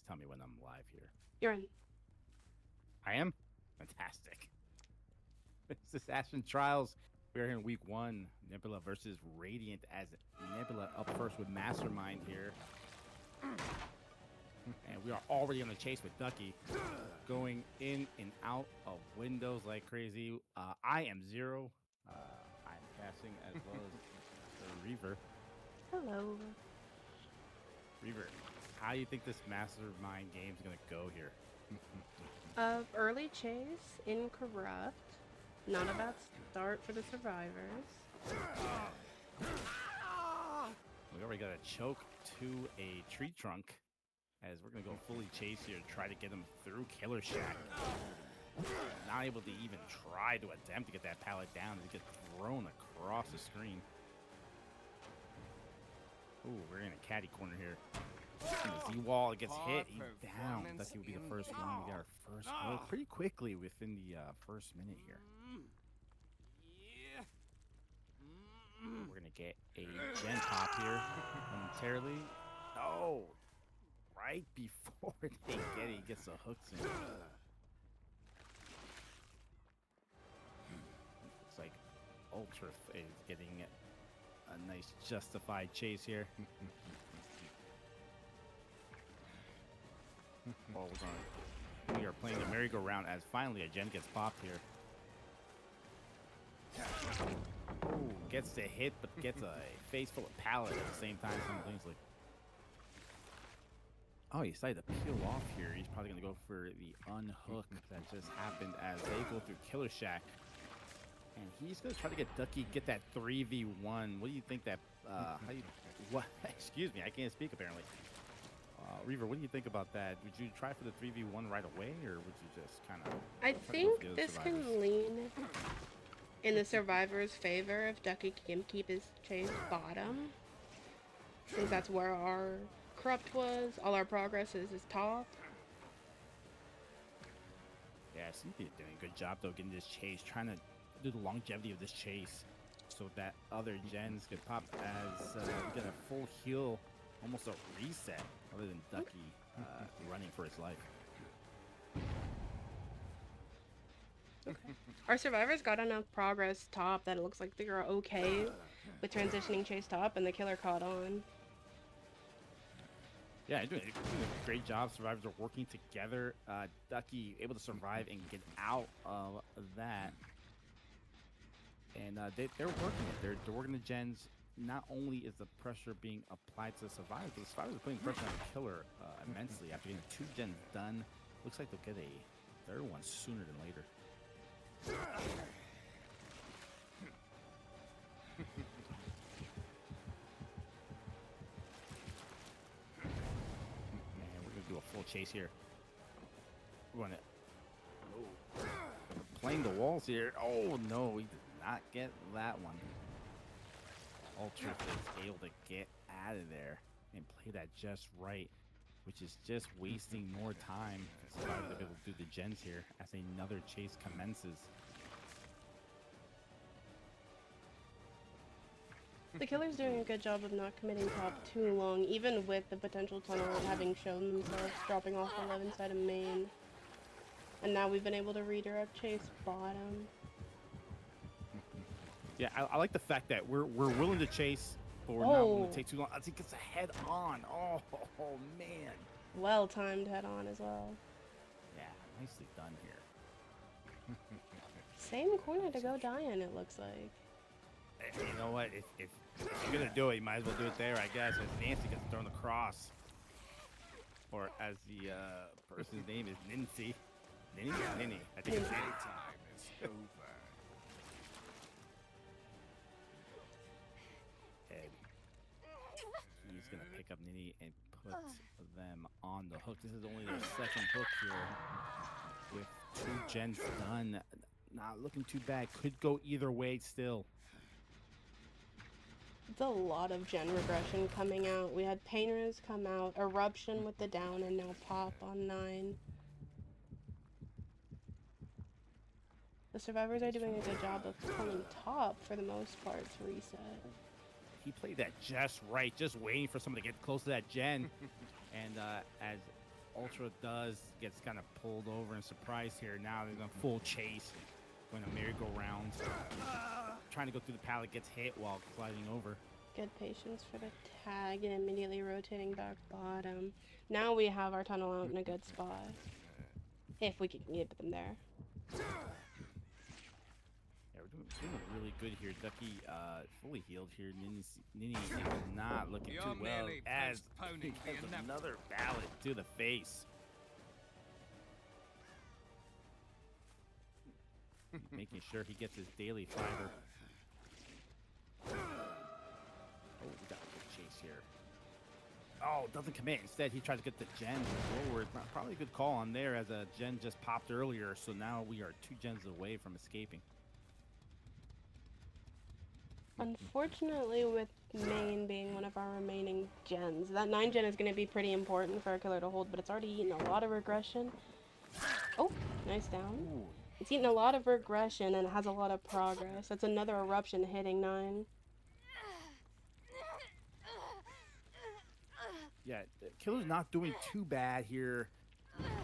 Just tell me when I'm live here. You're in. I am? Fantastic. This is Ashen Trials. We're here in week 1. Nebula versus Radiant as Nebula up first with Mastermind here. And we are already on the chase with Ducky. Going in and out of windows like crazy. I am Zero. I'm casting as well as Reaver. Hello. Reaver, how do you think this Mastermind game is going to go here? Early chase, incorrupt. Not a bad start for the survivors. We already got a choke to a tree trunk as we're going to go fully chase here to try to get him through Killer Shack. Not able to even try to attempt to get that pallet down and get thrown across the screen. Ooh, we're in a catty corner here. And the Z-wall gets hit. He's down. Ducky will be the first one. We got our first hook pretty quickly within the first minute here. We're going to get a gen pop here momentarily. Oh, right before they get it, he gets the hooks in. Looks like Ultra is getting a nice justified chase here. Oh, we are playing the merry-go-round as finally a gen gets popped here. Ooh, gets the hit, but gets a face full of pallet at the same time simultaneously. Oh, he decided to peel off here. He's probably going to go for the unhook that just happened as they go through Killer Shack. And he's going to try to get Ducky, get that 3v1. What do you think that, excuse me, I can't speak apparently. Reaver, what do you think about that? Would you try for the 3v1 right away, or would you just kind of... I think this can lean in the survivors' favor if Ducky can keep his chase bottom. Since that's where our corrupt was. All our progress is top. Yeah, Cynthia's doing a good job, though, getting this chase, trying to do the longevity of this chase so that other gens could pop as we get a full heal, almost a reset, other than Ducky running for his life. Okay. Our survivors got enough progress top that it looks like they are okay with transitioning chase top, and the killer caught on. Yeah, doing a great job. Survivors are working together. Ducky able to survive and get out of that. And they're working it. They're working the gens. Not only is the pressure being applied to the survivors, but the survivors are putting pressure on the killer immensely. After getting 2 gens done, looks like they'll get a 3rd one sooner than later. Man, we're gonna do a full chase here. We're gonna playing the walls here. Oh no, he did not get that one. Ultra is able to get out of there and play that just right, which is just wasting more time. Survivors are able to do the gens here as another chase commences. The killer's doing a good job of not committing top too long, even with the potential tunnel having shown themselves, dropping off the left side of main. And now we've been able to redirect chase bottom. Yeah, I like the fact that we're willing to chase, but we're not willing to take too long. I think it's a head on. Oh man. Well timed head on as well. Yeah, nicely done here. Same corner to go die in, it looks like. You know what? If you're gonna do it, you might as well do it there, I guess. As Nancy gets thrown across, or as the person's name is Nincy. Ninny. I think it's Ninny. Time is over. And he's gonna pick up Ninny and put them on the hook. This is only their 2nd hook here, with 2 gens done. Not looking too bad. Could go either way still. It's a lot of gen regression coming out. We had Painters come out, Eruption with the down, and now Pop on 9. The survivors are doing a good job of pulling top for the most part to reset. He played that just right, just waiting for someone to get close to that gen. And as Ultra gets kind of pulled over and surprised here. Now they're going full chase. Going a merry-go-round. Trying to go through the pallet, gets hit while gliding over. Good patience for the tag and immediately rotating back bottom. Now we have our tunnel out in a good spot. If we can get them there. Yeah, we're doing really good here. Ducky fully healed here. Nini is not looking too well as he gets another ballot to the face. Making sure he gets his daily fiber. Oh, we got a good chase here. Oh, doesn't commit. Instead, he tries to get the gen forward. Probably a good call on there as a gen just popped earlier. So now we are 2 gens away from escaping. Unfortunately, with main being one of our remaining gens, that 9 gen is going to be pretty important for our killer to hold, but it's already eaten a lot of regression. Oh, nice down. Ooh. It's eaten a lot of regression and has a lot of progress. That's another eruption hitting 9. Yeah, the killer's not doing too bad here.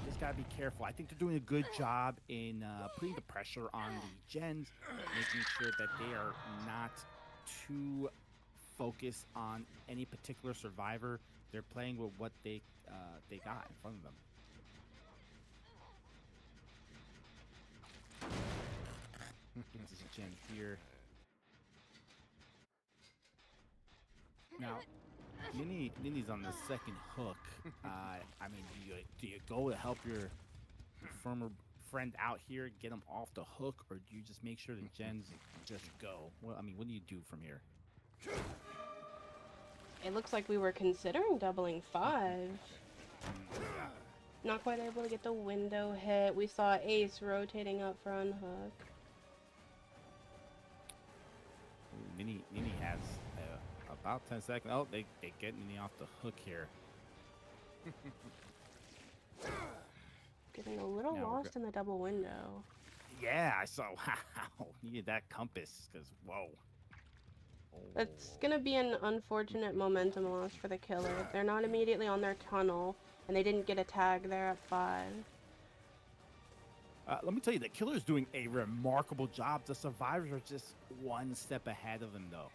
Just gotta be careful. I think they're doing a good job in putting the pressure on the gens, making sure that they are not too focused on any particular survivor. They're playing with what they got in front of them. This is a gen here. Now, Nini's on the second hook. I mean, do you go to help your former friend out here, get him off the hook, or do you just make sure the gens just go? Well, I mean, what do you do from here? It looks like we were considering doubling 5. Not quite able to get the window hit. We saw Ace rotating up for unhook. Nini has about 10 seconds. Oh, they get Nini off the hook here. Getting a little lost in the double window. Yeah, I saw. Wow, needed that compass because whoa. It's gonna be an unfortunate momentum loss for the killer. They're not immediately on their tunnel, and they didn't get a tag there at 5. Let me tell you, the killer's doing a remarkable job. The survivors are just one step ahead of them, though.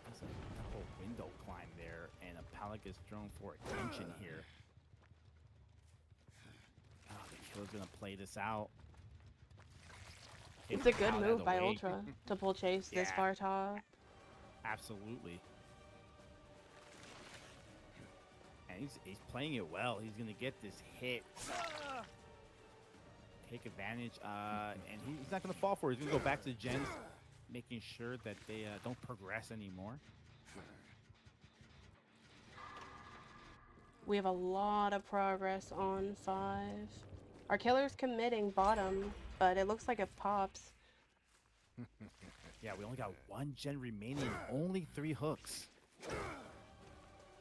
That's a double window climb there, and a pallet gets thrown for attention here. Oh, the killer's gonna play this out. It's a good move by Ultra to pull chase this far top. Absolutely. And he's playing it well. He's gonna get this hit. Take advantage, and he's not gonna fall for it. He's gonna go back to the gens, making sure that they don't progress anymore. We have a lot of progress on 5. Our killer's committing bottom, but it looks like it pops. Yeah, we only got 1 gen remaining, only 3 hooks.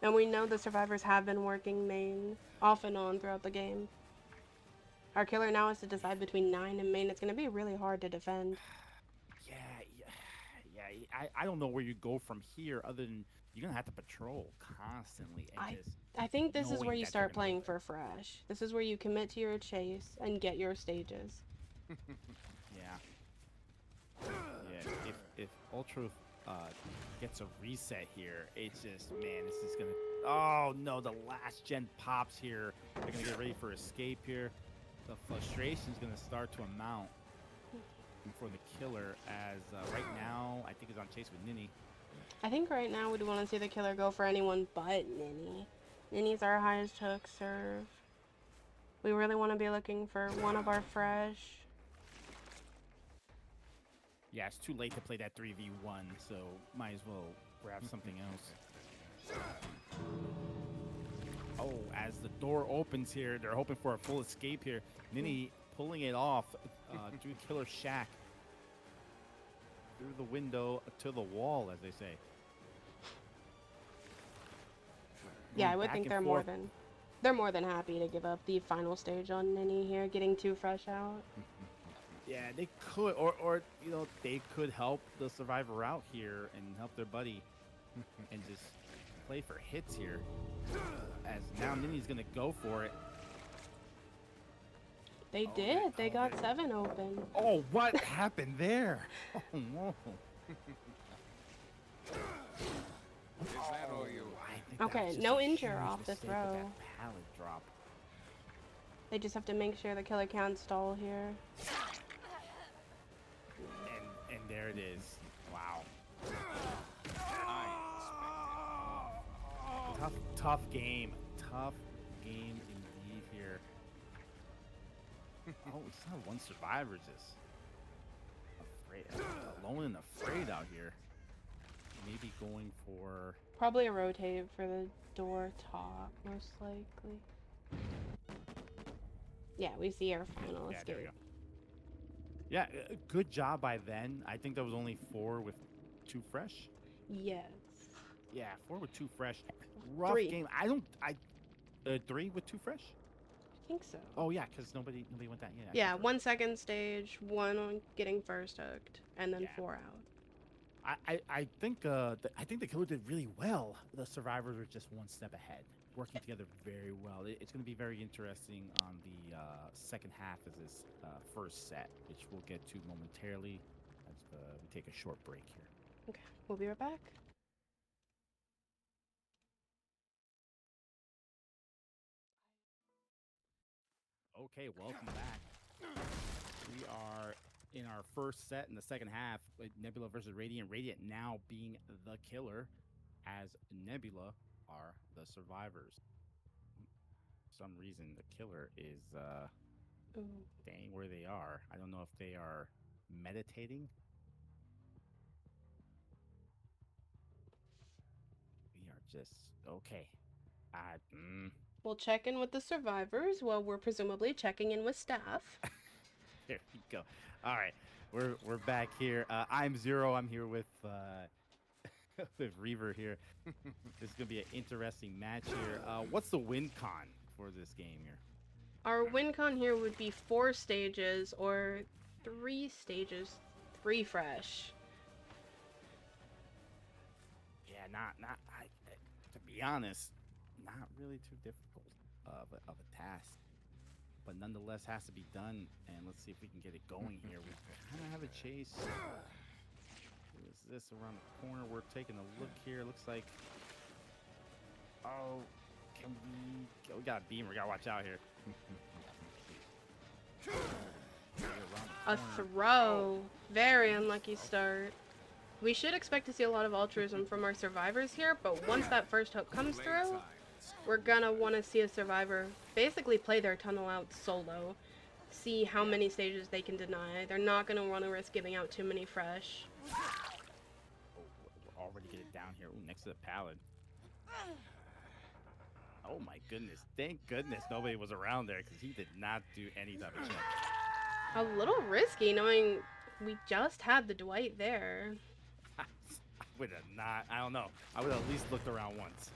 And we know the survivors have been working main off and on throughout the game. Our killer now has to decide between 9 and main. It's going to be really hard to defend. Yeah. I don't know where you go from here other than you're going to have to patrol constantly. And I think this is where you start playing for fresh. This is where you commit to your chase and get your stages. Yeah. If Ultra gets a reset here, it's just, man, this is gonna. Oh no, the last gen pops here. They're gonna get ready for escape here. The frustration's gonna start to amount for the killer as right now I think he's on chase with Nini. I think right now we'd want to see the killer go for anyone but Nini. Nini's our highest hook serve. We really want to be looking for one of our fresh. Yeah, it's too late to play that 3v1, so might as well grab something else. Oh, as the door opens here, they're hoping for a full escape here. Nini pulling it off through Killer Shack. Through the window to the wall, as they say. Yeah, I would think they're more than happy to give up the final stage on Nini here, getting 2 fresh out. Yeah, they could, or you know, they could help the survivor out here and help their buddy. and just play for hits here. As now Nini's gonna go for it. They did. They got 7 open. Oh, what happened there? Oh no. Is that all you? Okay, no injure off the throw. Pallet drop. They just have to make sure the killer can't stall here. And there it is. Wow. Tough game. Tough game indeed here. Oh, we still have one survivor just afraid, alone and afraid out here. Maybe going for Probably a rotate for the door top, most likely. Yeah, we see our final escape. There we go. Yeah, good job by then. I think that was only 4 with 2 fresh. Yes. Yeah, 4 with 2 fresh. Rough 3. game. 3 with 2 fresh. I think so. Oh yeah, because nobody went that. Yeah, 1 second stage, 1 on getting first hooked, and then 4 out. I think the killer did really well. The survivors are just 1 step ahead, working together very well. It's going to be very interesting on the second half of this first set, which we'll get to momentarily as we take a short break here. Okay, we'll be right back. Okay, welcome back. We are in our first set in the second half with Nebula versus Radiant. Radiant now being the killer, as Nebula are the survivors. For some reason, the killer is staying where they are. I don't know if they are meditating. We are just okay. We'll check in with the survivors while we're presumably checking in with staff. There we go. All right, we're back here. I'm Zero. I'm here with with Reaver here. This is gonna be an interesting match here. What's the win con for this game here? Our win con here would be 4 stages or 3 stages, 3 fresh. Yeah, to be honest, not really too difficult of a task, but nonetheless has to be done. And let's see if we can get it going here. We kind of have a chase. Who is this around the corner? We're taking a look here. Looks like, oh, we got a beam. We gotta watch out here. A throw. Very unlucky start. We should expect to see a lot of altruism from our survivors here, but once that first hook comes through, we're gonna want to see a survivor basically play their tunnel out solo. See how many stages they can deny. They're not gonna want to risk giving out too many fresh. Oh, we're already getting down here. Ooh, next to the pallet. Oh my goodness. Thank goodness nobody was around there, because he did not do any type of check. A little risky knowing we just had the Dwight there. I would have not. I don't know. I would have at least looked around once.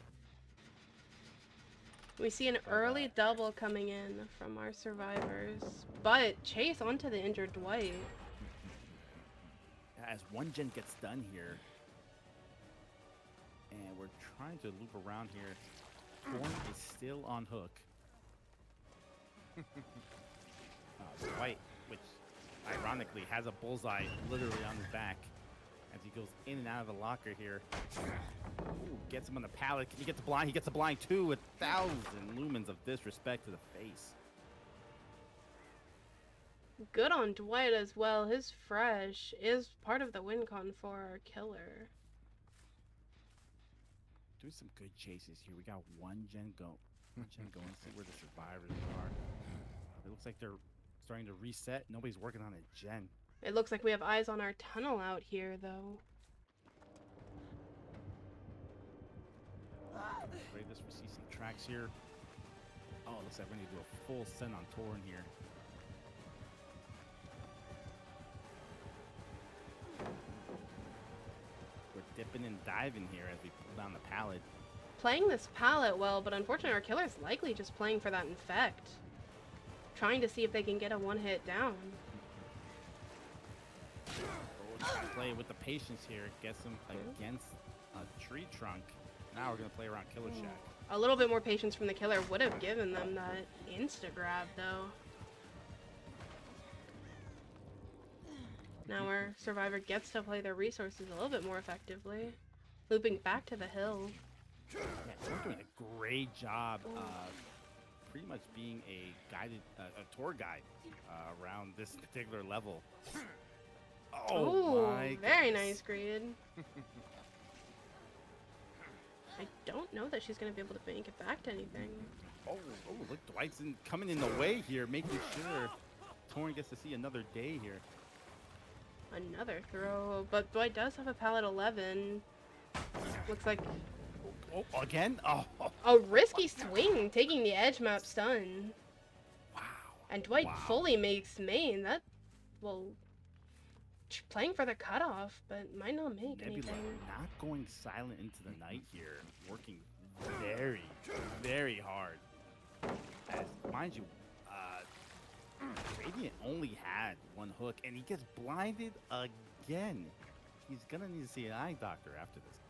We see an early double coming in from our survivors, but chase onto the injured Dwight. As one gen gets done here, and we're trying to loop around here. Corn is still on hook. Dwight, which ironically has a bullseye literally on his back as he goes in and out of the locker here. Ooh, gets him on the pallet. Can he get the blind? He gets the blind too, with 1,000 lumens of disrespect to the face. Good on Dwight as well. His fresh is part of the win con for our killer. Doing some good chases here. We got one gen going. See where the survivors are. It looks like they're starting to reset. Nobody's working on a gen. It looks like we have eyes on our tunnel out here, though. Ready this, we see some tracks here. Oh, it looks like we're going to do a full send on Torn here. We're dipping and diving here as we pull down the pallet. Playing this pallet well, but unfortunately our killer's likely just playing for that infect. Trying to see if they can get a one-hit down. Oh, trying to play with the patience here. Gets him against a tree trunk. Now we're going to play around Killer Shack. A little bit more patience from the killer would have given them that insta-grab, though. Now our survivor gets to play their resources a little bit more effectively. Looping back to the hill. Yeah, they're doing a great job pretty much being a guided, a tour guide around this particular level. Oh, my very goodness. nice, Greed. I don't know that she's going to be able to make it back to anything. Oh, look, Dwight's coming in the way here, making sure Torn gets to see another day here. Another throw, but Dwight does have a pallet 11. Looks like Again? Oh, a risky swing, taking the edge map stun. wow. And Dwight Wow. fully makes main. That, well, playing for the cutoff, but might not make Nebula anything. not going silent into the night here, working very, very hard. As, mind you, Radiant only had one hook, and he gets blinded again. He's gonna need to see an eye doctor after this.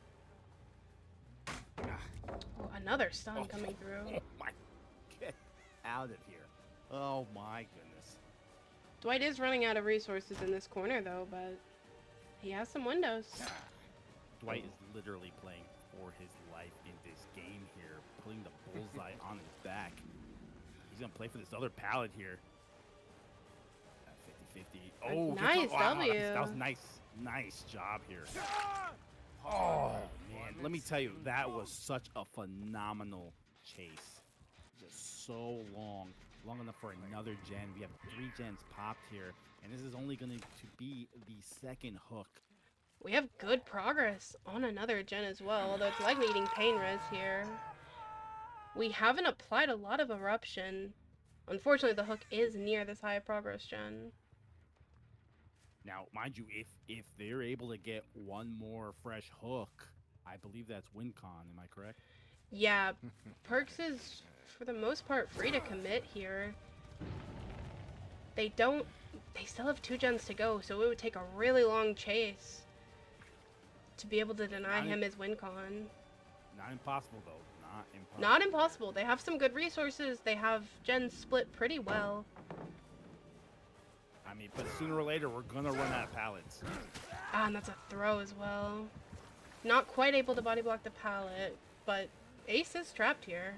Oh, another stun coming through. Oh my, get out of here. Oh my goodness. Dwight is running out of resources in this corner, though, but he has some windows. Dwight is literally playing for his life in this game here, putting the bullseye on his back. He's gonna play for this other pallet here. 50-50. Oh, nice W. That was nice job here. Oh man, let me tell you, that was such a phenomenal chase. Just so long enough for another gen. We have 3 gens popped here, and this is only going to be the second hook. We have good progress on another gen as well, although it's likely eating pain res here. We haven't applied a lot of eruption. Unfortunately, the hook is near this high progress gen. Now, mind you, if they're able to get one more fresh hook, I believe that's WinCon. Am I correct? Yeah, Perks is, for the most part, free to commit here. They still have 2 gens to go, so it would take a really long chase to be able to deny him his WinCon. Not impossible, though. Not impossible. Not impossible. They have some good resources. They have gens split pretty well. I mean, but sooner or later, we're going to run out of pallets. Ah, and that's a throw as well. Not quite able to body block the pallet, but Ace is trapped here.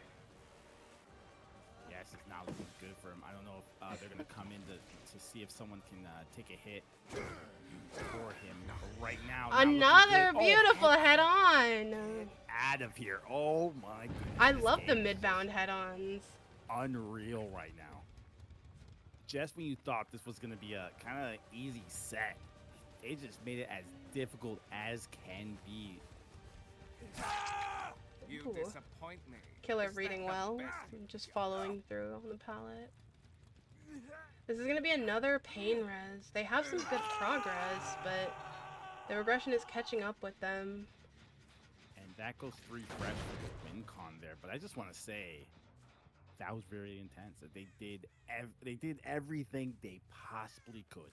Yeah, this is not looking good for him. I don't know if they're going to come in to see if someone can take a hit for him. But right now, not Another looking good. beautiful head-on! Get out of here. Oh, my goodness. I This love the game is mid-bound head-ons. unreal right now. Just when you thought this was going to be a kind of easy set, they just made it as difficult as can be. You Ooh. disappoint me. Killer Is that reading the well, best and just you've following through on the pallet. This is going to be another pain res. They have some good progress, but the regression is catching up with them. And that goes 3 fresh for the WinCon there. But I just want to say, that was very intense. They did everything they possibly could.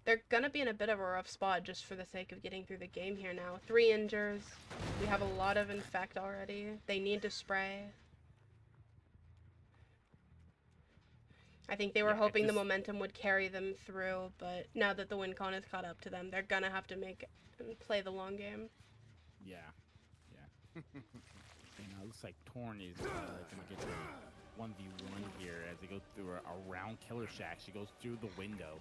They're gonna be in a bit of a rough spot just for the sake of getting through the game here now. 3 injures. We have a lot of infect already. They need to spray. I think they were hoping the momentum would carry them through, but now that the WinCon has caught up to them, they're gonna have to play the long game. Yeah. And it looks like Torn is gonna get the 1v1 here as they go through around Killer Shack. She goes through the window.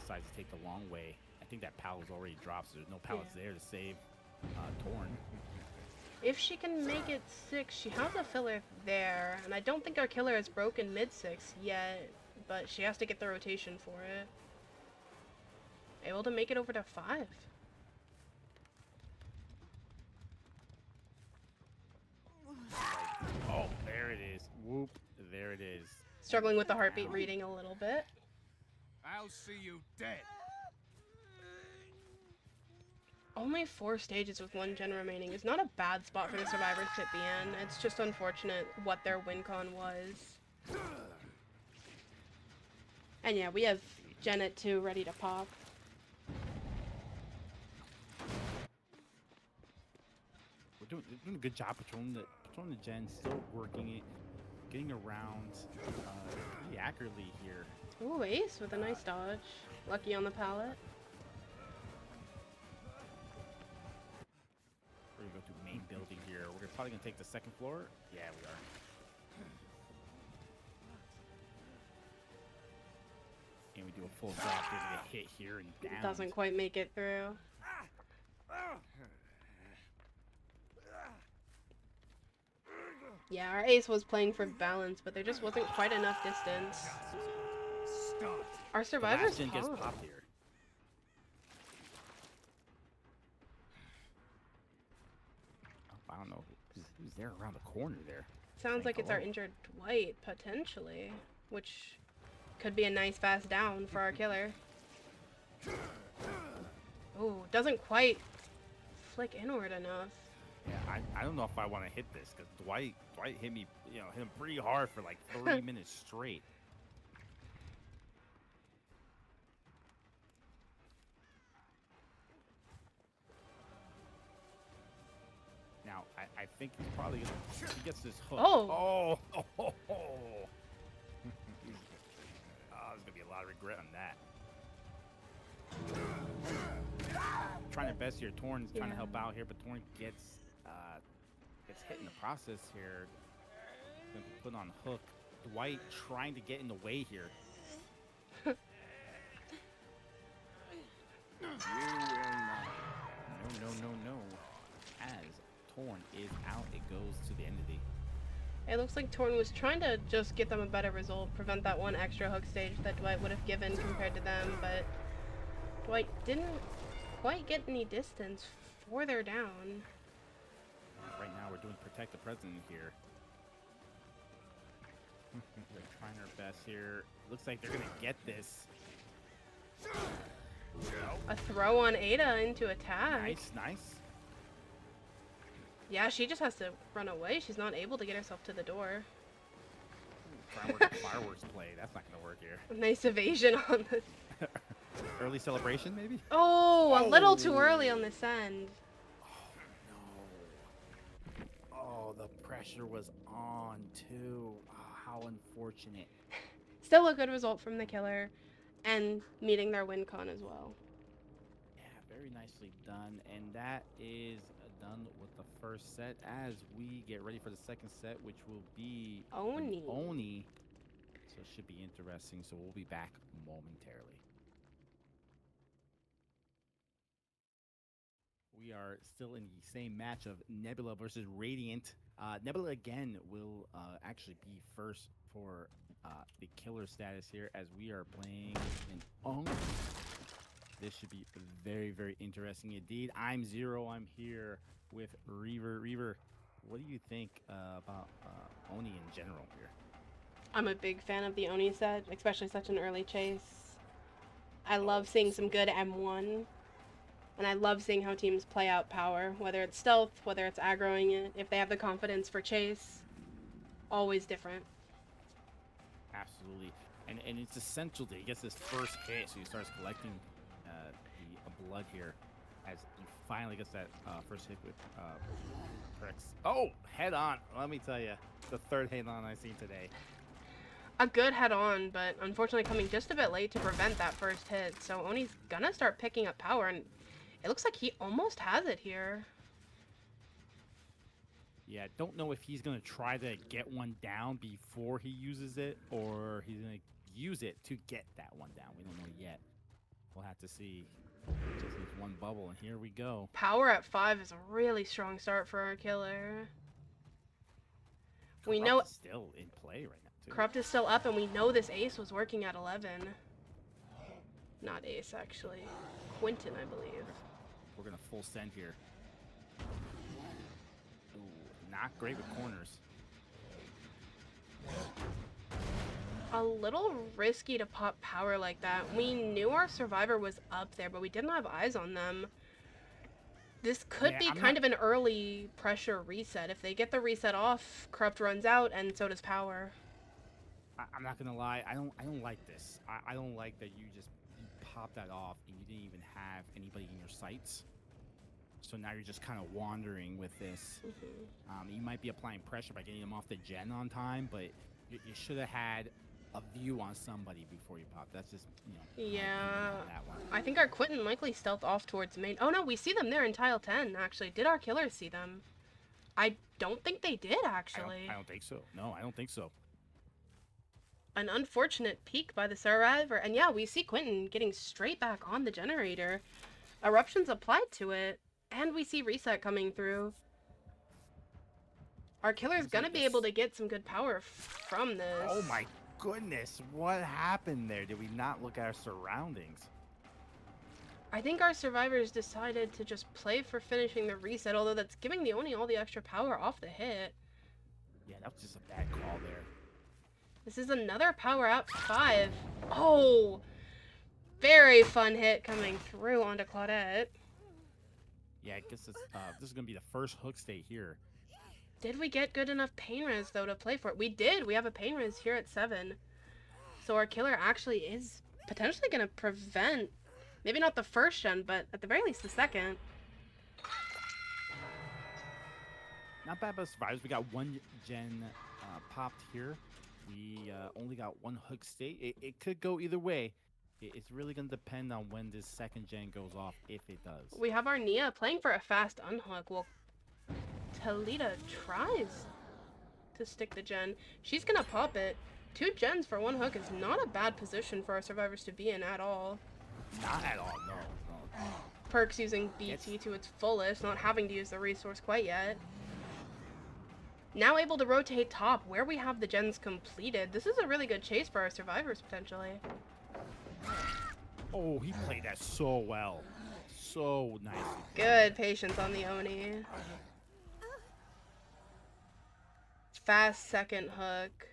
Decides to take the long way. I think that pallet's already dropped, so there's no pallets there to save Torn. If she can make it 6, she has a filler there, and I don't think our killer has broken mid-6 yet, but she has to get the rotation for it. Able to make it over to 5. Oh, there it is. Whoop, there it is. Struggling with the heartbeat reading a little bit. I'll see you dead. Only 4 stages with 1 gen remaining is not a bad spot for the survivors to be in. It's just unfortunate what their WinCon was. And yeah, we have Gen at 2 ready to pop. we're doing a good job patrolling the gen, still working it, getting around pretty accurately here. Ooh, Ace with a nice dodge. Lucky on the pallet. We're gonna go to main building here. We're probably gonna take the second floor. Yeah, we are. And we do a full drop. There's a hit here and down. Doesn't quite make it through. Yeah, our Ace was playing for balance, but there just wasn't quite enough distance. Our survivors gets popped here. I don't know who's there around the corner there. Sounds like it's our injured Dwight, potentially, which could be a nice fast down for our killer. Ooh, doesn't quite flick inward enough. Yeah, I don't know if I want to hit this because Dwight hit me, hit him pretty hard for like 3 minutes straight. Now I think he's probably gonna, he gets this hook. Oh. Oh, there's gonna be a lot of regret on that. Trying their best here. Torn's trying to help out here, but Torn gets hit in the process here. Gonna be put on hook. Dwight trying to get in the way here. No. As Torn is out, it goes to the entity. It looks like Torn was trying to just get them a better result, prevent that one extra hook stage that Dwight would have given compared to them, but Dwight didn't quite get any distance for their down. Right now we're doing protect the president here. We're trying our best here. Looks like they're gonna get this. A throw on Ada into attack. Nice. Yeah, she just has to run away. She's not able to get herself to the door. Try and work a fireworks play. That's not gonna work here. Nice evasion on the... Early celebration, maybe? Oh, a little too early on this end. Oh, the pressure was on, too. Oh, how unfortunate. Still a good result from the killer, and meeting their win con as well. Yeah, very nicely done. And that is done with the first set as we get ready for the second set, which will be Oni. So it should be interesting. So we'll be back momentarily. We are still in the same match of Nebula versus Radiant. Nebula again will actually be first for the killer status here as we are playing an Oni. This should be very, very interesting indeed. I'm Zero. I'm here with Reaver. Reaver, what do you think about Oni in general here? I'm a big fan of the Oni set, especially such an early chase. I love seeing some good M1. And I love seeing how teams play out power, whether it's stealth, whether it's aggroing it, if they have the confidence for chase. Always different. Absolutely. And it's essential that he gets this first hit, so he starts collecting the blood here as he finally gets that first hit with Prex. Oh, head on. Let me tell you, the third head on I've seen today. A good head on, but unfortunately coming just a bit late to prevent that first hit. So Oni's gonna start picking up power, and it looks like he almost has it here. Yeah, don't know if he's going to try to get one down before he uses it, or he's going to use it to get that one down. We don't know yet. We'll have to see. Just needs one bubble, and here we go. Power at 5 is a really strong start for our killer. We know Corrupt is still in play right now, too. Corrupt is still up, and we know this Ace was working at 11. Not Ace, actually. Quentin, I believe. We're going to full send here. Ooh, not great with corners. A little risky to pop power like that. We knew our survivor was up there, but we didn't have eyes on them. This could be kind of an early pressure reset. If they get the reset off, Corrupt runs out, and so does power. I'm not going to lie. I don't like this. I don't like that you pop that off and you didn't even have anybody in your sights. So now you're just kind of wandering with this. You might be applying pressure by getting them off the gen on time, but you should have had a view on somebody before you pop. That's just, you know, my opinion on that one. I think our Quentin likely stealthed off towards main. Oh no, we see them there in tile 10, actually. Did our killers see them? I don't think they did, actually. I don't think so. No, I don't think so. An unfortunate peek by the survivor. And yeah, we see Quentin getting straight back on the generator. Eruption's applied to it. And we see reset coming through. Our killer's gonna be able to get some good power from this. Oh my goodness, what happened there? Did we not look at our surroundings? I think our survivors decided to just play for finishing the reset, although that's giving the Oni all the extra power off the hit. Yeah, that was just a bad call there. This is another power up 5. Oh! Very fun hit coming through onto Claudette. Yeah, I guess it's, this is going to be the first hook state here. Did we get good enough pain res, though, to play for it? We did! We have a pain res here at 7. So our killer actually is potentially going to prevent, maybe not the first gen, but at the very least the second. Not bad by survivors. We got 1 gen popped here. We only got 1 hook state. It could go either way. It's really going to depend on when this second gen goes off, if it does. We have our Nia playing for a fast unhook. Well, Talita tries to stick the gen. She's going to pop it. 2 gens for 1 hook is not a bad position for our survivors to be in at all. Not at all, no. Perks using BT to its fullest, not having to use the resource quite yet. Now able to rotate top where we have the gens completed. This is a really good chase for our survivors, potentially. Oh, he played that so well. So nicely. Good patience on the Oni. Fast second hook.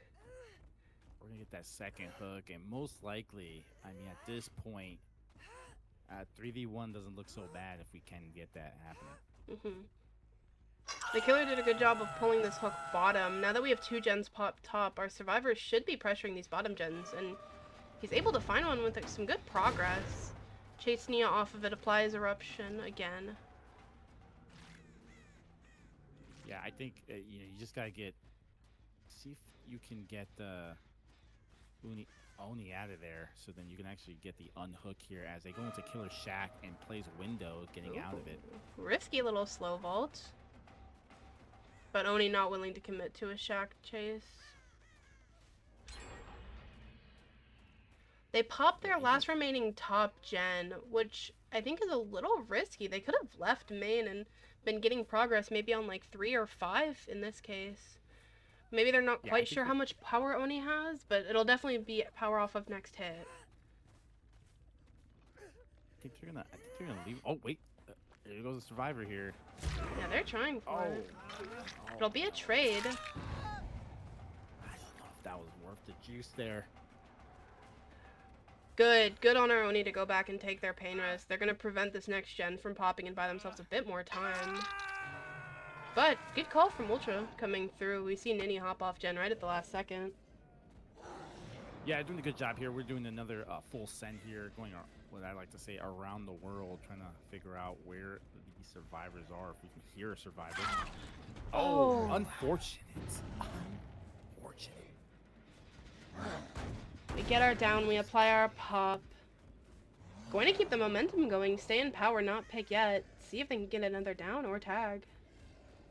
We're going to get that second hook, and most likely, I mean, at this point, 3v1 doesn't look so bad if we can get that happening. The killer did a good job of pulling this hook bottom. Now that we have 2 gens pop top, our survivors should be pressuring these bottom gens, and he's able to find one with some good progress. Chase Nia off of it, applies eruption again. Yeah, I think you know, you just gotta see if you can get Oni out of there, so then you can actually get the unhook here as they go into Killer Shack and plays window, getting out of it. Risky little slow vault. But Oni not willing to commit to a Shack chase. They popped their last remaining top gen, which I think is a little risky. They could have left main and been getting progress maybe on like 3 or 5 in this case. Maybe they're not quite sure how much power Oni has, but it'll definitely be power off of next hit. I think they're gonna leave. Oh wait, there goes the survivor here. Yeah, they're trying for it. It'll be a trade. I don't know if that was worth the juice there. Good on our Oni to go back and take their pain res. They're gonna prevent this next gen from popping and buy themselves a bit more time. But good call from Ultra coming through. We see Nini hop off gen right at the last second. Yeah, doing a good job here. We're doing another full send here, going what I like to say around the world, trying to figure out where the survivors are, if we can hear a survivor. Oh, unfortunate. Unfortunate. We get our down, we apply our pop. Going to keep the momentum going, stay in power, not pick yet. See if they can get another down or tag.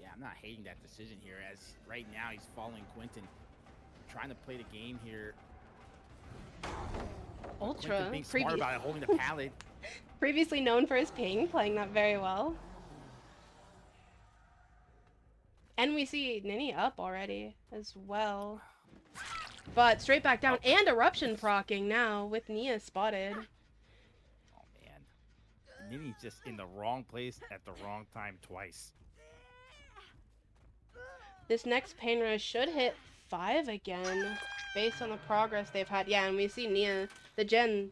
Yeah, I'm not hating that decision here, as right now he's following Quentin, trying to play the game here. Ultra, being smart about it, holding the pallet. Previously known for his ping, playing that very well. And we see Nini up already as well. But straight back down, and eruption proccing now with Nia spotted. Oh man, Nini's just in the wrong place at the wrong time twice. This next pain rush should hit 5 again, based on the progress they've had. Yeah, and we see Nia, the gen,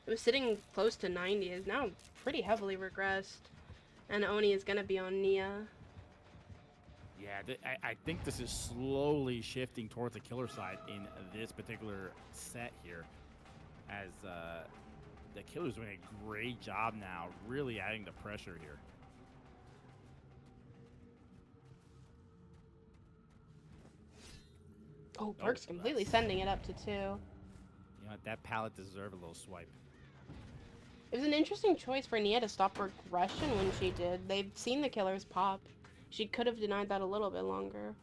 it was sitting close to 90, is now pretty heavily regressed. And Oni is going to be on Nia. Yeah, I think this is slowly shifting towards the killer side in this particular set here, as the killer's doing a great job now, really adding the pressure here. Oh, Burke's completely sending it up to 2. You know what? That pallet deserved a little swipe. It was an interesting choice for Nia to stop regression when she did. They've seen the killers pop. She could have denied that a little bit longer.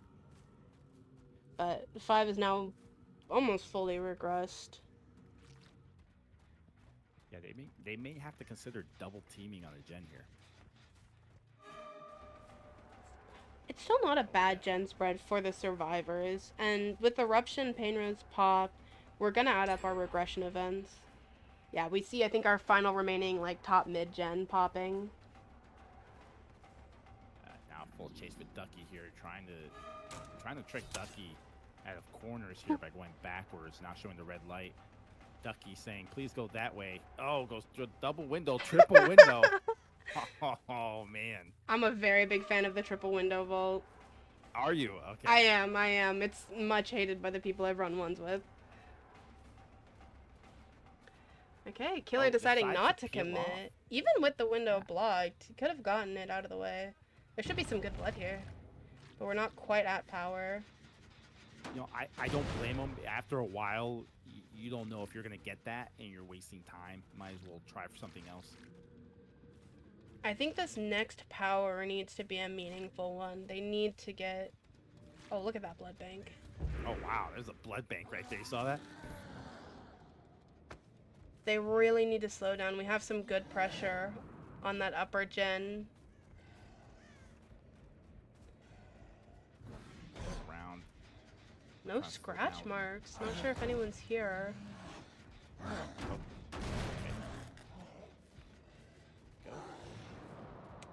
But 5 is now almost fully regressed. Yeah, they may have to consider double teaming on a gen here. It's still not a bad gen spread for the survivors, and with Eruption, Painrose, Pop, we're gonna add up our regression events. Yeah, we see, I think, our final remaining, like, top mid-gen popping. Now full chase with Ducky here, trying to trick Ducky out of corners here by going backwards, now showing the red light. Ducky saying, please go that way. Oh, goes through a double window, triple window. Oh, man. I'm a very big fan of the triple window vault. Are you? Okay. I am. It's much hated by the people I've run ones with. Okay, Killer deciding not to commit. Even with the window blocked, he could have gotten it out of the way. There should be some good blood here. But we're not quite at power. You know, I don't blame him. After a while, you don't know if you're going to get that, and you're wasting time. Might as well try for something else. I think this next power needs to be a meaningful one. They need to get... Oh, look at that blood bank. Oh, wow. There's a blood bank right there. You saw that? They really need to slow down. We have some good pressure on that upper gen. Around. No scratch marks. Not sure if anyone's here.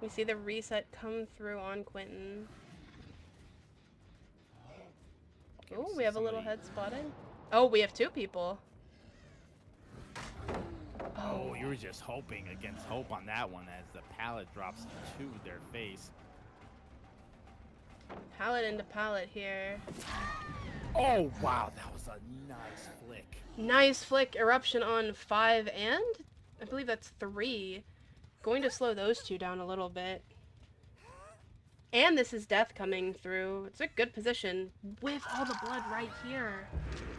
We see the reset come through on Quentin. Oh, we have a little head spotted. Oh, we have 2 people. Oh, you were just hoping against hope on that one as the pallet drops to their face. Pallet into pallet here. Oh, wow. That was a nice flick. Nice flick. Eruption on 5 and I believe that's 3. Going to slow those 2 down a little bit. And this is death coming through. It's a good position with all the blood right here.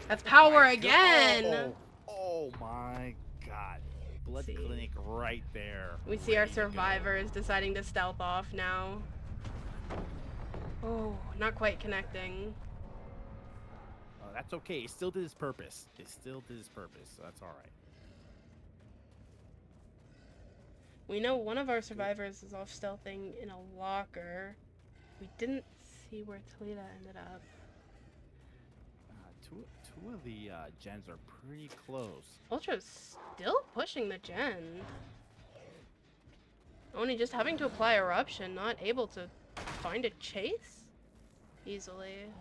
That's power again. Oh my God. Blood clinic right there. We see our survivors deciding to stealth off now. Oh, not quite connecting. Oh, that's okay. It still did its purpose. It still did its purpose, so that's all right. We know one of our survivors is off stealthing in a locker. We didn't see where Toledo ended up. Two of the gens are pretty close. Ultra's still pushing the gen. Only just having to apply Eruption, not able to find a chase easily.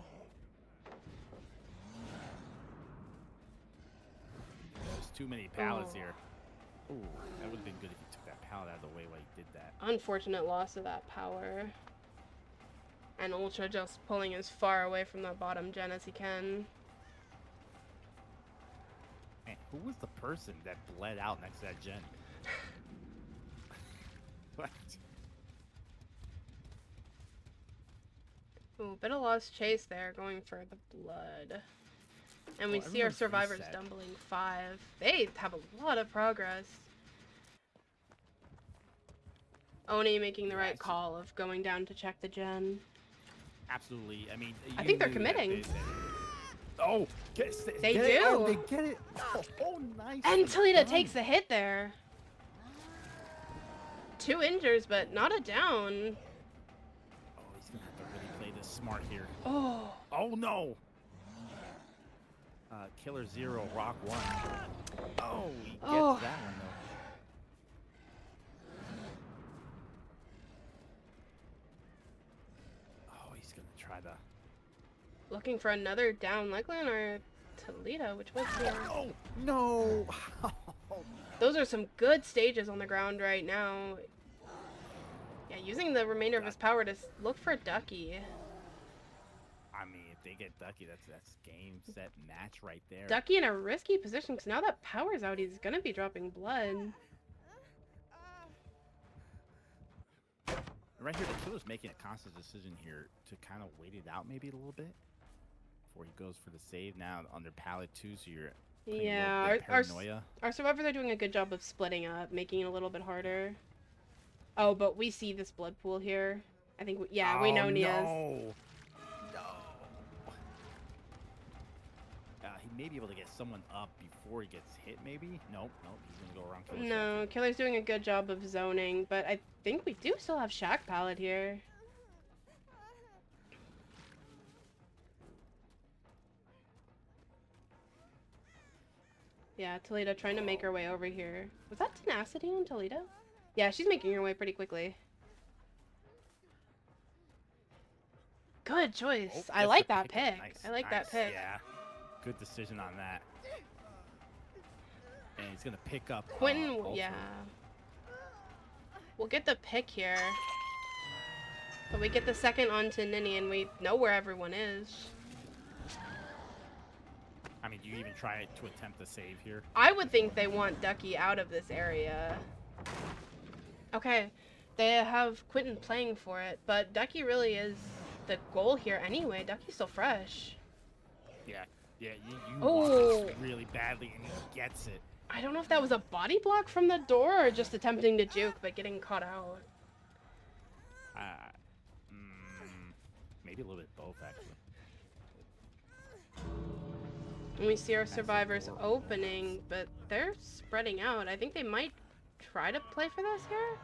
There's too many pallets here. Ooh, that would have been good if you took that pallet out of the way while you did that. Unfortunate loss of that power. And Ultra just pulling as far away from that bottom gen as he can. Man, who was the person that bled out next to that gen? What? Ooh, bit of lost chase there, going for the blood. And we see our survivors stumbling 5. They have a lot of progress. Oni making the right call of going down to check the gen. Absolutely. I mean, I think they're committing. Oh, they do. Oh, they get it. Oh, nice. And Toledo takes the hit there. 2 injures, but not a down. Oh, he's gonna have to really play this smart here. Oh. Oh no. Killer 0, Rock 1. Oh, he gets that one though. Oh, he's gonna try to. Looking for another down, likely on our Toledo, which was here. Oh no! Those are some good stages on the ground right now. Yeah, using the remainder of his power to look for Ducky. I mean, if they get Ducky, that's game, set, match right there. Ducky in a risky position, because now that power's out, he's going to be dropping blood. Right here, the killer's making a conscious decision here to kind of wait it out maybe a little bit. before he goes for the save. Now under pallet 2, so you're yeah, paranoia. Our survivors are doing a good job of splitting up, making it a little bit harder. Oh, but we see this blood pool here. I think, we know Nia's. No. He may be able to get someone up before he gets hit, maybe? Nope, he's gonna go around Killer's No, Killer's doing a good job of zoning, but I think we do still have Shack Pallet here. Yeah, Toledo trying to make her way over here. Was that Tenacity on Toledo? Yeah, she's making her way pretty quickly. Good choice. Oh, I like that pick. pick. Nice, I like that pick. Yeah, good decision on that. And he's gonna pick up Quentin, yeah. We'll get the pick here. But we get the second onto Nini and we know where everyone is. I mean, do you even try to attempt the save here? I would think they want Ducky out of this area. Okay, they have Quentin playing for it, but Ducky really is the goal here anyway. Ducky's still fresh. Yeah, you want this really badly, and he gets it. I don't know if that was a body block from the door or just attempting to juke, but getting caught out. Maybe a little bit both, actually. And we see our survivors opening, but they're spreading out. I think they might try to play for this here.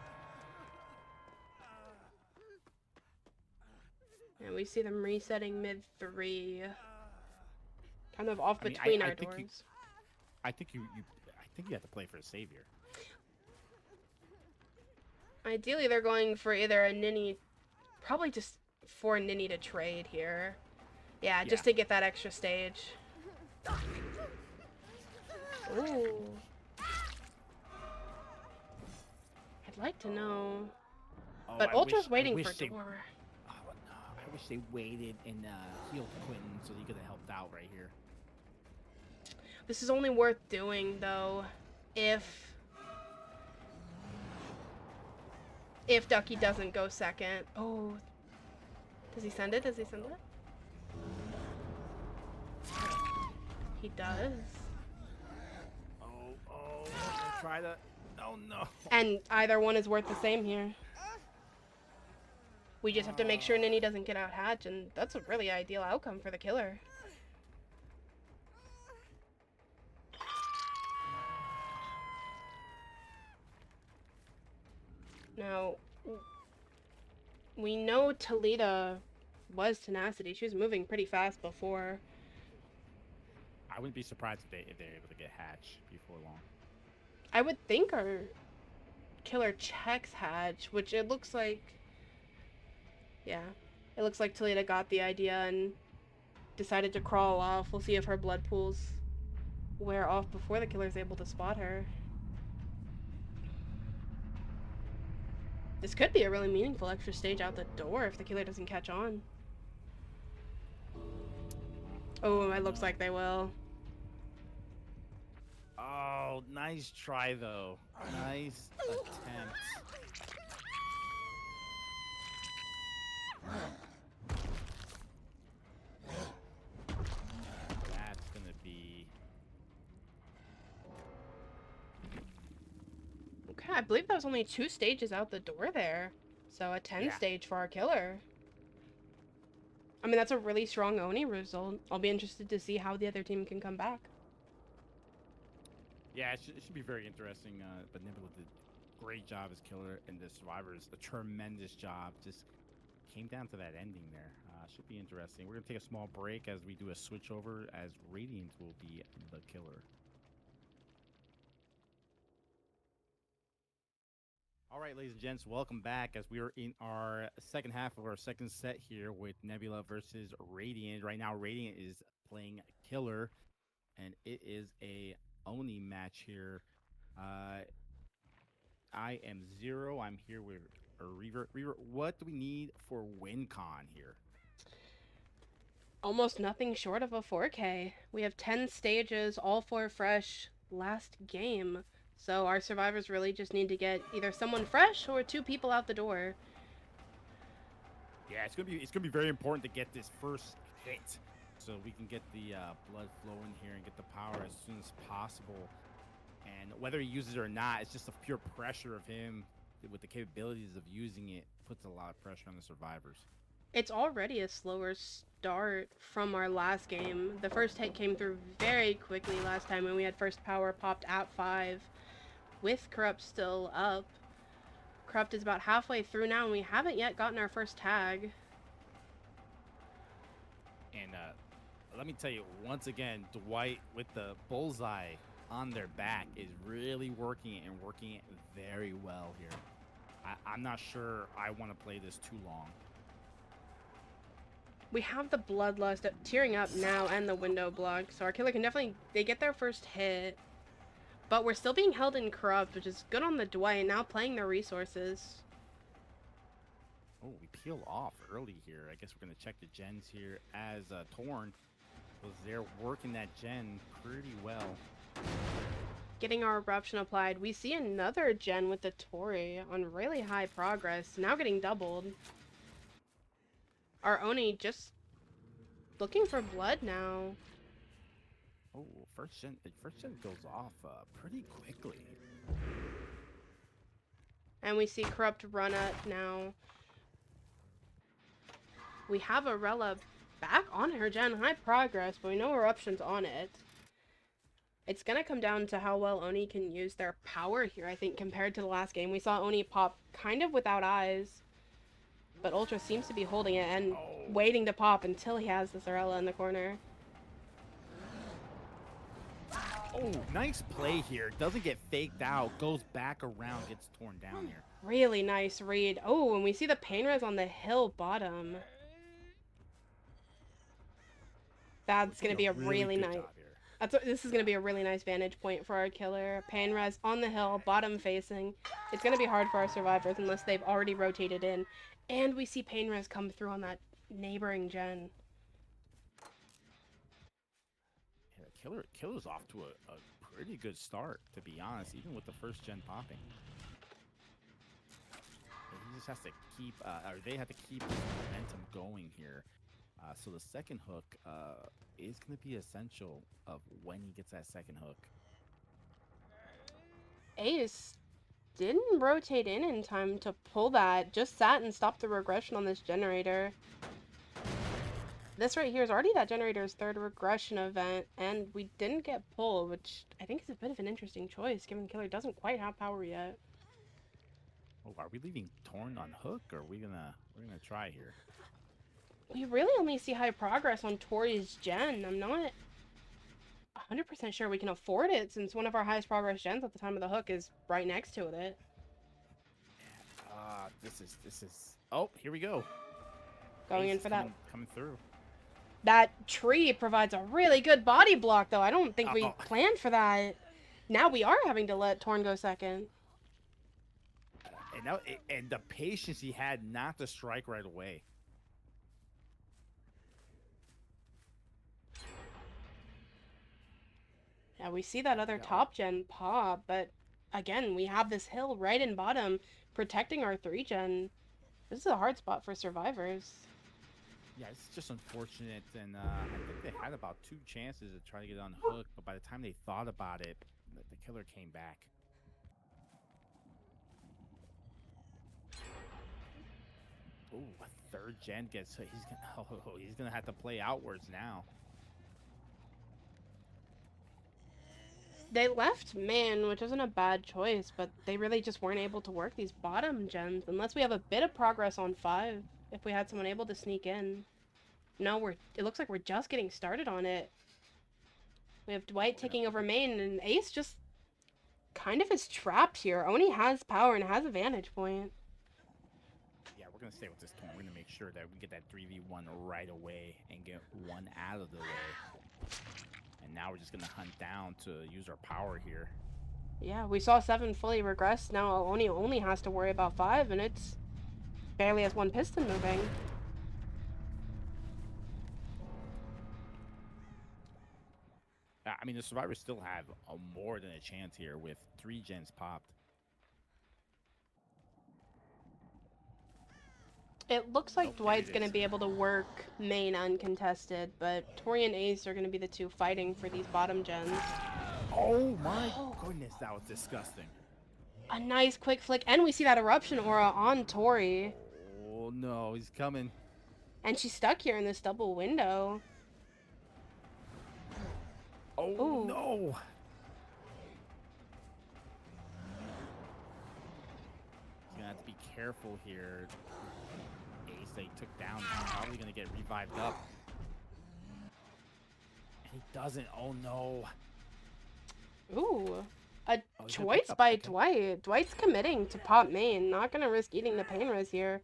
And we see them resetting mid 3. Kind of off between our doors. I think you have to play for a savior. Ideally, they're going for either a Nini, probably just for Nini to trade here. Yeah, just to get that extra stage. Ooh. I'd like to know. But Ultra's waiting for door. Oh, no. I wish they waited and healed Quentin so he could have helped out right here. This is only worth doing, though, if Ducky doesn't go second. Oh. Does he send it? Does he send it? He does. Try to. Oh no. And either one is worth the same here. We just have to make sure Nini doesn't get out hatch, and that's a really ideal outcome for the killer. Now, we know Toledo was Tenacity. She was moving pretty fast before. I wouldn't be surprised if they're able to get hatch before long. I would think our killer checks hatch, which it looks like, yeah, it looks like Toledo got the idea and decided to crawl off. We'll see if her blood pools wear off before the killer's able to spot her. This could be a really meaningful extra stage out the door if the killer doesn't catch on. Oh, it looks like they will. Oh, nice try, though. Nice attempt. That's gonna be... Okay, I believe that was only 2 stages out the door there. So a 10 stage for our killer. I mean, that's a really strong Oni result. I'll be interested to see how the other team can come back. Yeah, it should be very interesting. But Nebula did a great job as killer, and the survivors a tremendous job. Just came down to that ending there. Should be interesting. We're gonna take a small break as we do a switch over, as Radiant will be the killer. All right, ladies and gents, welcome back as we are in our second half of our second set here with Nebula versus Radiant. Right now, Radiant is playing killer, and it is a Oni match here. I am Zero. I'm here with Reaver. Reaver, what do we need for WinCon here? Almost nothing short of a 4K. We have 10 stages, all 4 fresh last game. So our survivors really just need to get either someone fresh or 2 people out the door. Yeah, it's gonna be very important to get this first hit. so we can get the blood flowing here and get the power as soon as possible. And whether he uses it or not, it's just a pure pressure of him with the capabilities of using it puts a lot of pressure on the survivors. It's already a slower start from our last game. The first hit came through very quickly last time when we had first power popped at 5 with Corrupt still up. Corrupt is about halfway through now and we haven't yet gotten our first tag. And let me tell you, once again, Dwight with the bullseye on their back is really working it and working it very well here. I'm not sure I want to play this too long. We have the Bloodlust tearing up now and the window block, so our killer can definitely, they get their first hit. But we're still being held in Corrupt, which is good on the Dwight, now playing their resources. Oh, we peel off early here. I guess we're going to check the gens here as Torn was there working that gen pretty well. Getting our Eruption applied. We see another gen with the Tori on really high progress, now getting doubled. Our Oni just looking for blood now. Oh, first gen goes off pretty quickly. And we see Corrupt run up now. We have Arella back on her gen, high progress, but we know Eruption's on it. It's gonna come down to how well Oni can use their power here, I think, compared to the last game. We saw Oni pop kind of without eyes, but Ultra seems to be holding it and waiting to pop until he has this Arella in the corner. Oh, nice play here. Doesn't get faked out, goes back around, gets torn down here. Really nice read. Oh, and we see the pain res on the hill bottom. That's gonna be a really nice. This is going to be a really nice vantage point for our killer. Pain res on the hill, bottom facing. It's going to be hard for our survivors unless they've already rotated in. And we see pain res come through on that neighboring gen. Yeah, killer's off to a pretty good start, to be honest, even with the first gen popping. He just has to keep, or they have to keep this momentum going here. So the second hook is going to be essential of when he gets that second hook. Ace didn't rotate in time to pull that. Just sat and stopped the regression on this generator. This right here is already that generator's third regression event, and we didn't get pulled, which I think is a bit of an interesting choice, given killer doesn't quite have power yet. Oh, are we leaving Torn on hook, or are we're gonna try here? We really only see high progress on Tori's gen. I'm not 100% sure we can afford it since one of our highest progress gens at the time of the hook is right next to it. This is. Oh, here we go. Going Ace in for that. Coming through. That tree provides a really good body block, though. I don't think we planned for that. Now we are having to let Torn go second. And the patience he had not to strike right away. Yeah, we see that other top gen pop, but again, we have this hill right in bottom protecting our 3 gen. This is a hard spot for survivors. Yeah, it's just unfortunate, and I think they had about 2 chances to try to get on hook, but by the time they thought about it, the killer came back. Ooh, a 3rd gen gets he's gonna have to play outwards now. They left man, which isn't a bad choice, but they really just weren't able to work these bottom gens unless we have a bit of progress on 5. If we had someone able to sneak in. No, it looks like we're just getting started on it. We have Dwight taking over main, and Ace just kind of is trapped here. Oni has power and has a vantage point. Yeah, we're gonna stay with this Torn. We're gonna make sure that we get that 3v1 right away and get one out of the way. And now we're just gonna hunt down to use our power here. Yeah, we saw 7 fully regress. Now Oni only has to worry about 5, and it's barely has 1 piston moving. I mean, the survivors still have more than a chance here with 3 gens popped. It looks like Nope, there Dwight's it going to is. be able to work main uncontested, but Tori and Ace are going to be the two fighting for these bottom gens. Oh my goodness, that was disgusting. A nice quick flick, and we see that eruption aura on Tori. Oh no, he's coming. And she's stuck here in this double window. Oh Ooh. no. He's gonna have to be careful here. Ace they took down, he's probably gonna get revived up. And he doesn't. Oh no. Ooh. A Oh, choice by Dwight. Dwight's committing to pop main. Not gonna risk eating the pain res here.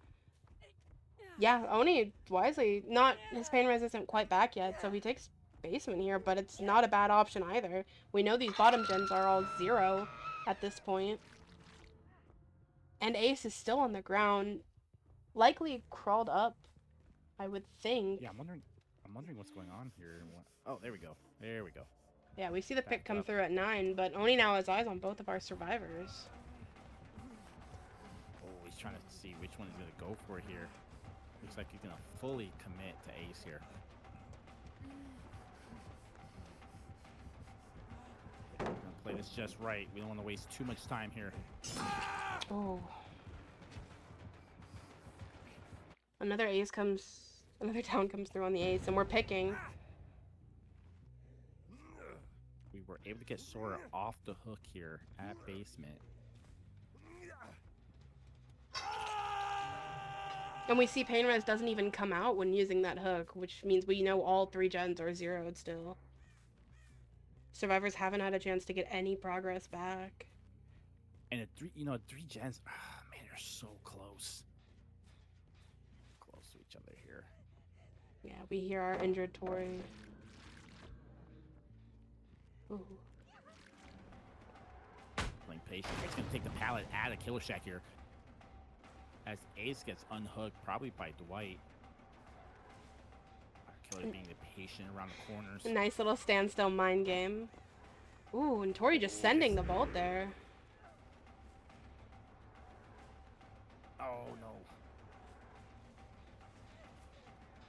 Yeah, Oni wisely. Not his pain res isn't quite back yet, so he takes basement here, but it's not a bad option either. We know these bottom gens are all 0 at this point. And Ace is still on the ground. Likely crawled up, I would think. Yeah, I'm wondering what's going on here. Oh, there we go. There we go. Yeah, we see the pick Back come up. through at 9, but Oni now has eyes on both of our survivors. Oh, he's trying to see which one he's gonna go for here. Looks like he's gonna fully commit to Ace here. We're gonna play this just right. We don't want to waste too much time here. Oh. Another down comes through on the Ace, and we're picking. We were able to get Sora off the hook here at basement. And we see pain res doesn't even come out when using that hook, which means we know all 3 gens are 0'd still. Survivors haven't had a chance to get any progress back. And three gens, man, they're so close. Close to each other here. Yeah, we hear our injured Tori. Ooh. Playing patient. He's gonna take the pallet out of Killer Shack here. As Ace gets unhooked, probably by Dwight. Killer being the patient around the corners. A nice little standstill mind game. Ooh, and Tori just sending the bolt there. Oh no.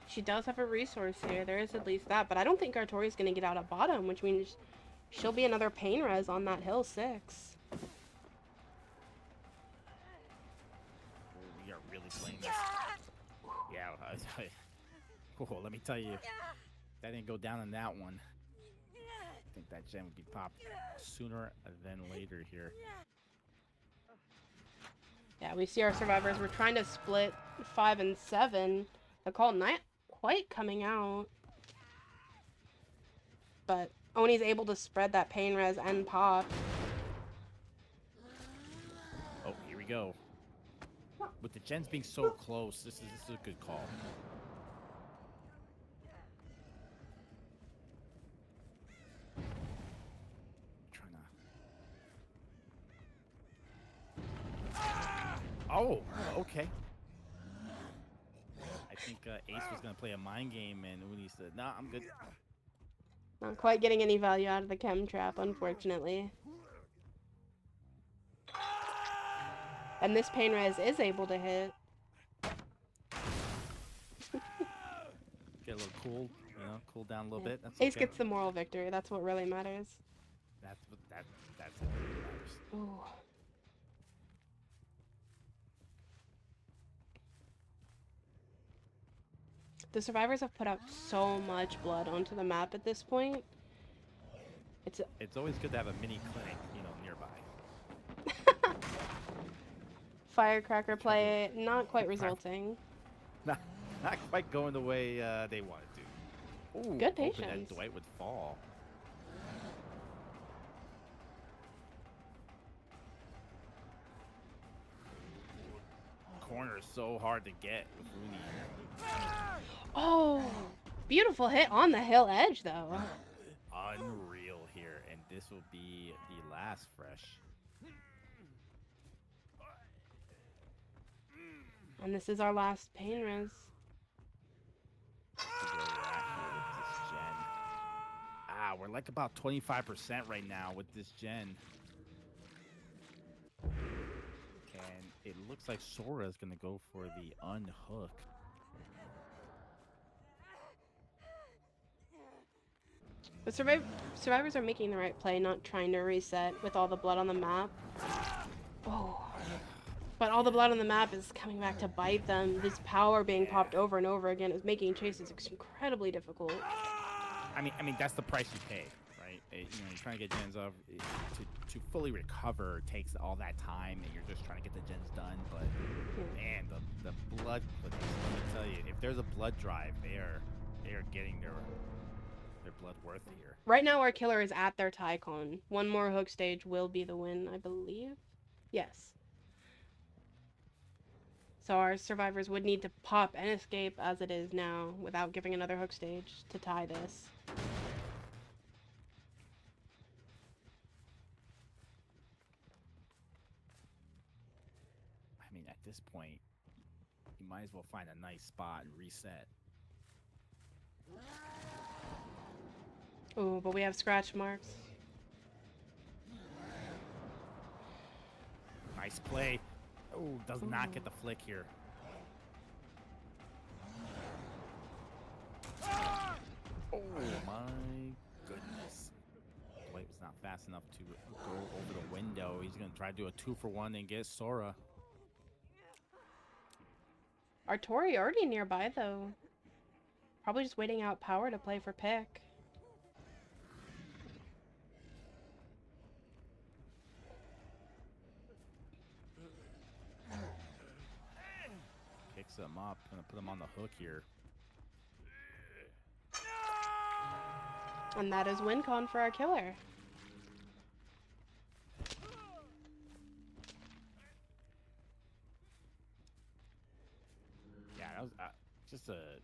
She does have a resource here. There is at least that, but I don't think our Tori's gonna get out at bottom, which means she'll be another pain res on that hill 6. We are really playing this. Yeah, oh, let me tell you, that didn't go down in that one. I think that gen would be popped sooner than later here. Yeah, we see our survivors. We're trying to split 5 and 7. The call not quite coming out. But Oni's able to spread that pain res and pop. Oh, here we go. With the gens being so close, this is a good call. Oh, okay. I think Ace was going to play a mind game, and Uni said, nah, I'm good. Not quite getting any value out of the chem trap, unfortunately. And this pain res is able to hit. Get a little cool, cool down a little bit. That's Ace okay. gets the moral victory. That's what really matters. That's what really matters. Ooh. The survivors have put out so much blood onto the map at this point. It's always good to have a mini clinic, nearby. Firecracker play, not quite resulting. Not quite going the way they wanted to. Ooh, good hoping patience. that Dwight would fall. Corner is so hard to get with Rooney. Oh, beautiful hit on the hill edge, though. Unreal here, and this will be the last fresh. And this is our last pain res. We're like about 25% right now with this gen. And it looks like Sora is going to go for the unhook. But survivors are making the right play, not trying to reset with all the blood on the map. Oh. But all the blood on the map is coming back to bite them. This power being popped over and over again is making chases incredibly difficult. I mean that's the price you pay, right? You're trying to get gens up to fully recover takes all that time, and you're just trying to get the gens done. But man, the blood clinics, let me tell you, if there's a blood drive, they are getting their blood worth here. Right now, our killer is at their Tycon. One more hook stage will be the win, I believe. Yes. So our survivors would need to pop and escape as it is now without giving another hook stage to tie this. I mean, at this point, you might as well find a nice spot and reset. Ooh, but we have scratch marks. Nice play. Oh, does not get the flick here. Oh my goodness. Blade was not fast enough to go over the window. He's going to try to do a 2-for-1 and get Sora. Artori already nearby, though. Probably just waiting out power to play for pick. Picks him up. Going to put him on the hook here. And that is win con for our killer. Yeah, that was just a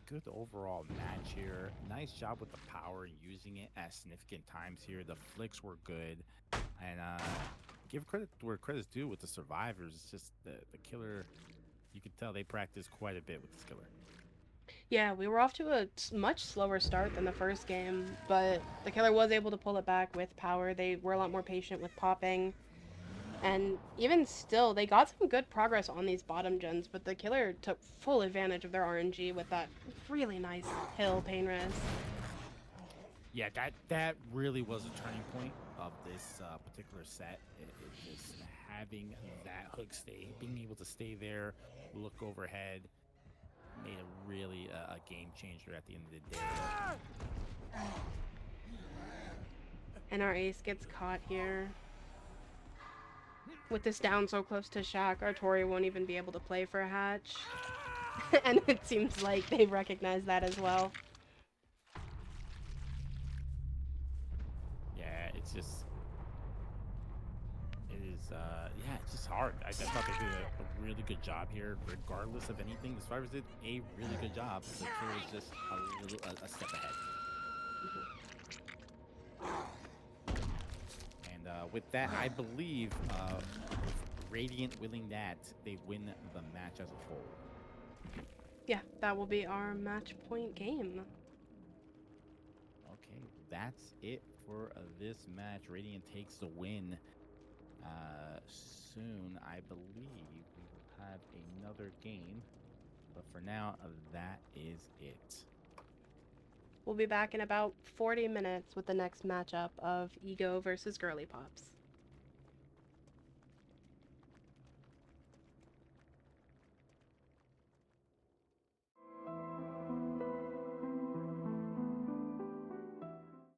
good overall match here. Nice job with the power and using it at significant times here. The flicks were good. And give credit where credit's due with the survivors. It's just the killer, you can tell they practice quite a bit with this killer. Yeah, we were off to a much slower start than the first game, but the killer was able to pull it back with power. They were a lot more patient with popping. And even still, they got some good progress on these bottom gens, but the killer took full advantage of their RNG with that really nice hill pain res. Yeah, that really was a turning point of this particular set. It just having that hook stay, being able to stay there, look overhead, made a really a game changer at the end of the day. And our ace gets caught here. With this down so close to Shaq, our Tori won't even be able to play for a hatch. And it seems like they recognize that as well. Yeah, it's just, yeah, it's just hard. I thought they did a really good job here. Regardless of anything, the survivors did a really good job. The killer was just a step ahead. And with that, I believe Radiant winning that, they win the match as a whole. Yeah, that will be our match point game. Okay, that's it for this match. Radiant takes the win. Soon, I believe we will have another game. But for now, that is it. We'll be back in about 40 minutes with the next matchup of Ego versus Girly Pops.